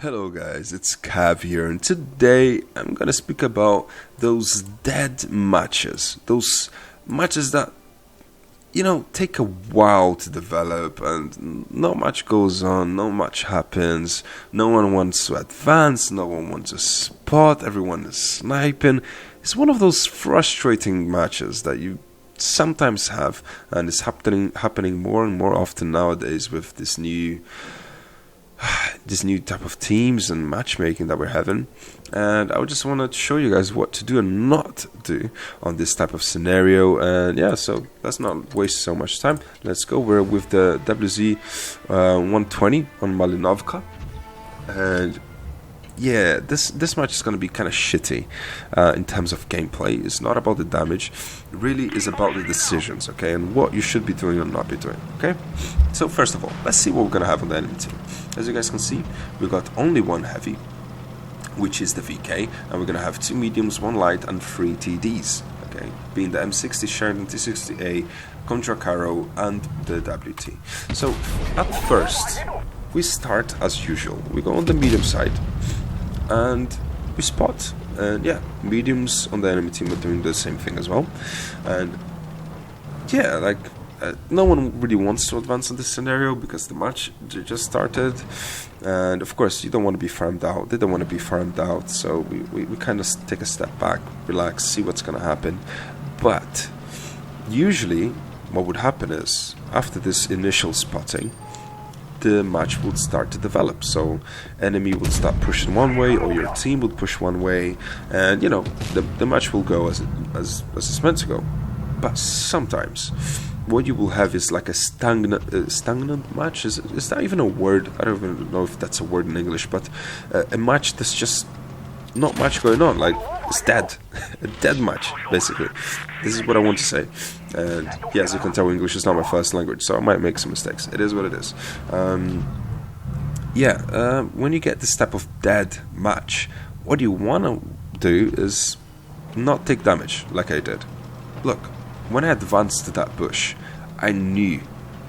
Hello guys, it's Cav here, and today I'm gonna speak about those dead matches. Those matches that, take a while to develop and not much goes on, not much happens, no one wants to advance, no one wants to spot, everyone is sniping. It's one of those frustrating matches that you sometimes have, and it's happening more and more often nowadays with this new type of teams and matchmaking that we're having. And I just want to show you guys what to do and not do on this type of scenario. And yeah, so let's not waste so much time. Let's go. We're with the WZ 120 on Malinovka, and yeah, this match is going to be kind of shitty in terms of gameplay. It's not about the damage, it really is about the decisions, okay, and what you should be doing or not be doing, okay? So first of all, let's see what we're going to have on the enemy team. As you guys can see, we've got only one heavy, which is the VK, and we're going to have 2 mediums, 1 light, and 3 TDs, okay, being the M60 Sheridan T60A, Contra Caro, and the WT. So at first, we start as usual. We go on the medium side, and we spot, and yeah, mediums on the enemy team are doing the same thing as well. And yeah, like no one really wants to advance in this scenario because the match just started, and of course you don't want to be farmed out, they don't want to be farmed out, so we kind of take a step back, relax, see what's gonna happen. But usually what would happen is, after this initial spotting, the match would start to develop. So enemy would start pushing one way, or your team would push one way, and the match will go as it's meant to go. But sometimes what you will have is like a stagnant match. Is that even a word? I don't even know if that's a word in English, but a match that's just not much going on, like it's dead. A dead match, basically. This is what I want to say. And yeah, as you can tell, English is not my first language, so I might make some mistakes. It is what it is. When you get this type of dead match, what you want to do is not take damage like I did. Look, when I advanced to that bush, I knew,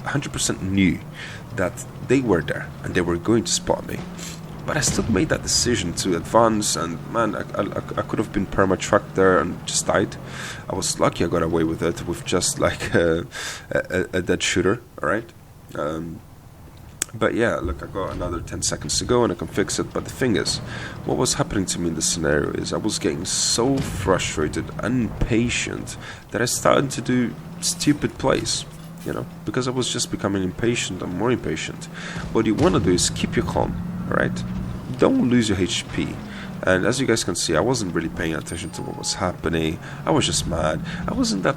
100% knew, that they were there and they were going to spot me. But I still made that decision to advance, and man, I could have been perma-trucked there and just died. I was lucky I got away with it, with just like a dead shooter, alright? But yeah, look, I got another 10 seconds to go and I can fix it. But the thing is, what was happening to me in this scenario is I was getting so frustrated and impatient that I started to do stupid plays, because I was just becoming impatient and more impatient. What you want to do is keep your calm. Alright, don't lose your HP. And as you guys can see, I wasn't really paying attention to what was happening. I was just mad. I was in that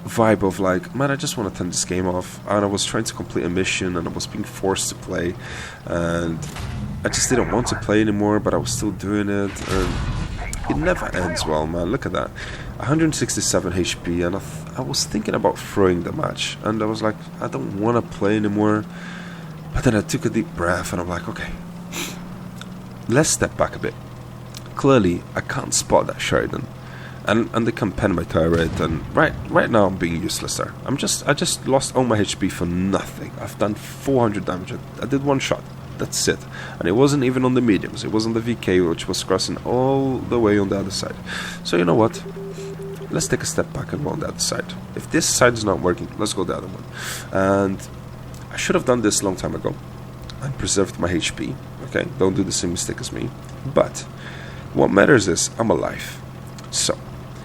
vibe of like, man, I just want to turn this game off. And I was trying to complete a mission and I was being forced to play, and I just didn't want to play anymore, but I was still doing it, and it never ends well, man. Look at that, 167 HP, and I was thinking about throwing the match, and I was like, I don't want to play anymore. But then I took a deep breath and I'm like, okay, let's step back a bit. Clearly, I can't spot that Sheridan, and they can pen my turret, and right now I'm being useless there. I just lost all my HP for nothing. I've done 400 damage. I did 1 shot. That's it. And it wasn't even on the mediums. It was on the VK, which was crossing all the way on the other side. So you know what? Let's take a step back and go on the other side. If this side is not working, let's go the other one. And I should have done this a long time ago and preserved my HP, okay? Don't do the same mistake as me. But what matters is I'm alive. So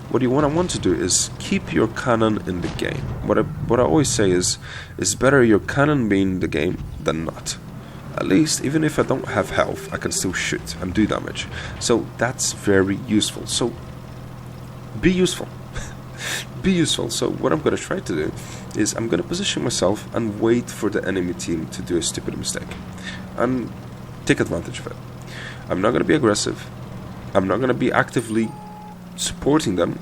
what you want to do is keep your cannon in the game. What I always say is, it's better your cannon being in the game than not. At least, even if I don't have health, I can still shoot and do damage. So that's very useful. So be useful. Be useful. So what I'm going to try to do is I'm going to position myself and wait for the enemy team to do a stupid mistake and take advantage of it. I'm not going to be aggressive. I'm not going to be actively supporting them,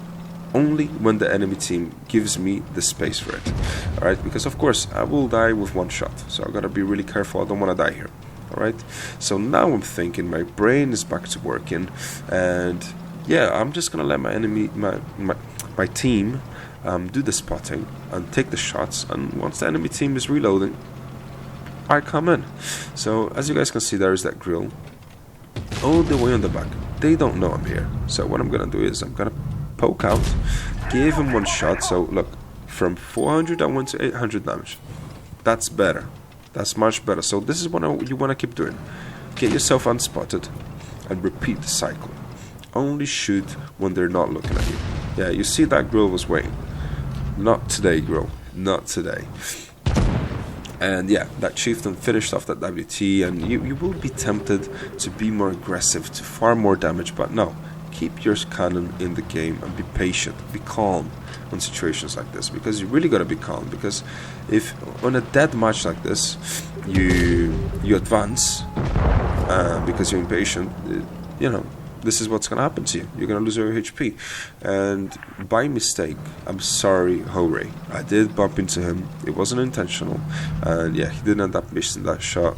only when the enemy team gives me the space for it. Alright, because of course I will die with 1 shot, so I've got to be really careful. I don't want to die here. Alright, so now I'm thinking, my brain is back to working, and yeah, I'm just going to let my enemy, my team do the spotting and take the shots, and once the enemy team is reloading, I come in. So as you guys can see, there is that grill all the way on the back. They don't know I'm here. So what I'm gonna do is I'm gonna poke out, give him one shot. So look, from 400 I went to 800 damage. That's better. That's much better. So this is what you want to keep doing. Get yourself unspotted and repeat the cycle. Only shoot when they're not looking at you. Yeah, you see that grill was waiting. Not today, grill. Not today. And yeah, that chieftain finished off that WT, and you will be tempted to be more aggressive, to far more damage, but no. Keep your cannon in the game and be patient, be calm on situations like this, because you really gotta be calm, because if on a dead match like this you advance because you're impatient, you know, this is what's gonna happen to you. You're gonna lose your HP. And by mistake, I'm sorry, Hore, I did bump into him. It wasn't intentional, and yeah, he didn't end up missing that shot.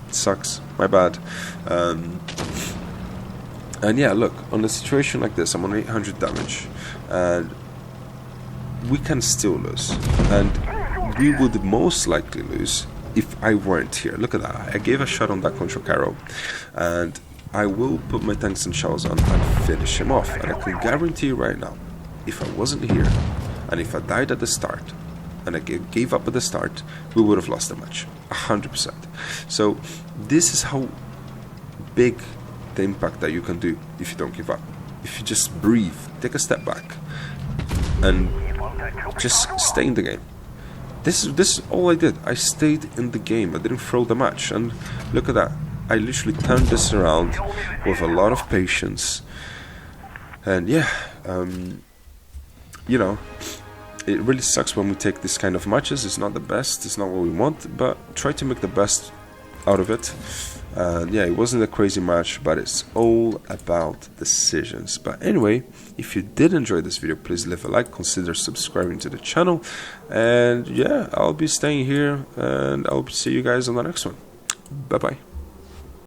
It sucks, my bad. And yeah, look, on a situation like this, I'm on 800 damage, and we can still lose. And we would most likely lose if I weren't here. Look at that. I gave a shot on that control carro, and I will put my tanks and shells on and finish him off. And I can guarantee you right now, if I wasn't here, and if I died at the start, and I gave up at the start, we would have lost the match. 100%. So this is how big the impact that you can do if you don't give up. If you just breathe, take a step back, and just stay in the game. This is all I did. I stayed in the game. I didn't throw the match, and look at that. I literally turned this around with a lot of patience. And yeah, you know, it really sucks when we take this kind of matches. It's not the best, it's not what we want, but try to make the best out of it. And yeah, it wasn't a crazy match, but it's all about decisions. But anyway, if you did enjoy this video, please leave a like, consider subscribing to the channel, and yeah, I'll be staying here, and I'll see you guys on the next one. Bye bye.